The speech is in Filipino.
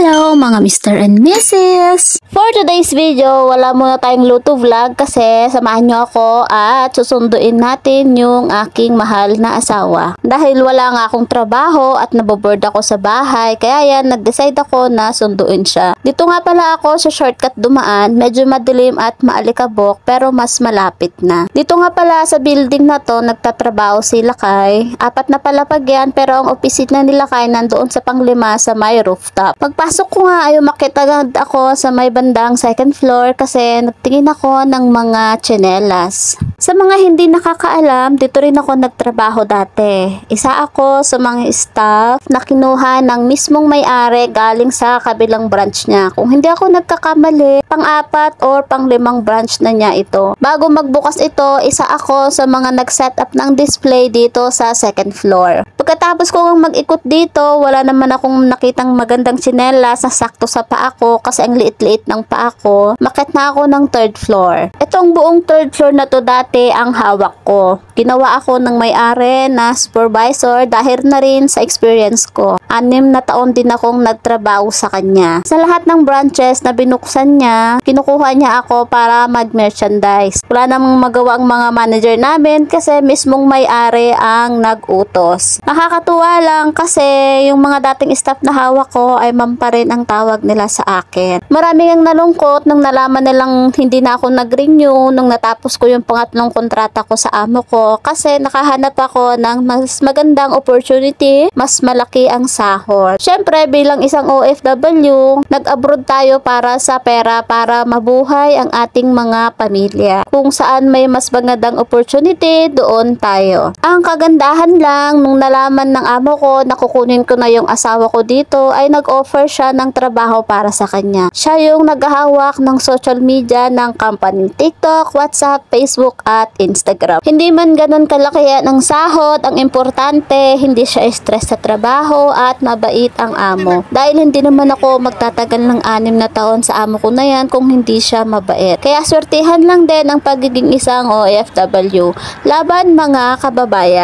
Hello mga Mr. and Mrs. For today's video, wala muna tayong luto vlog kasi samahan nyo ako at susunduin natin yung aking mahal na asawa. Dahil wala nga akong trabaho at naboboard ako sa bahay, kaya yan, nag-decide ako na sunduin siya. Dito nga pala ako sa shortcut dumaan, medyo madilim at maalikabok pero mas malapit na. Dito nga pala sa building na to, nagtatrabaho si Lakay. Apat na palapag yan pero ang opisina ni Lakay nandoon sa panglima sa may rooftop. Pagpasok ko nga ay umakyat agad ako sa may bandang second floor kasi nagtingin ako ng mga tsinelas. Sa mga hindi nakakaalam, dito rin ako nagtrabaho dati. Isa ako sa mga staff na kinuha ng mismong may-ari galing sa kabilang branch niya. Kung hindi ako nagkakamali, pang-apat or pang-limang branch na niya ito. Bago magbukas ito, isa ako sa mga nag-set up ng display dito sa second floor. Pagkatapos ko mag-ikot dito, wala naman akong nakitang magandang tsinelas na sakto sa paa ko kasi ang liit-liit ng paa ko. Makit na ako ng third floor. Itong buong third floor na to dati ang hawak ko. Ginawa ako ng may-ari na supervisor dahil na rin sa experience ko. 6 na taon din akong nagtrabaho sa kanya. Sa lahat ng branches na binuksan niya, kinukuha niya ako para mag-merchandise. Wala namang magawa ang mga manager namin kasi mismong may-ari ang nag-utos. Nakakatuwa lang kasi yung mga dating staff na hawak ko ay ma'am pa rin ang tawag nila sa akin. Maraming ang nalungkot nung nalaman nilang hindi na ako nag-renew nung natapos ko yung pangatlong kontrata ko sa amo ko kasi nakahanap ako ng mas magandang opportunity, mas malaki ang sahod. Syempre bilang isang OFW, nag-abroad tayo para sa pera para mabuhay ang ating mga pamilya. Kung saan may mas magandang opportunity, doon tayo. Ang kagandahan lang nung nalaman ng amo ko na kukunin ko na yung asawa ko dito ay nag-offer siya ng trabaho para sa kanya. Siya yung naghahawak ng social media ng company TikTok, WhatsApp, Facebook at Instagram. Hindi man ganun kalaki ang sahod, ang importante hindi siya stress sa trabaho at mabait ang amo. Dahil hindi naman ako magtatagal ng 6 na taon sa amo ko na yan kung hindi siya mabait. Kaya swertihan lang din ang pagiging isang OFW. Laban mga kababayan.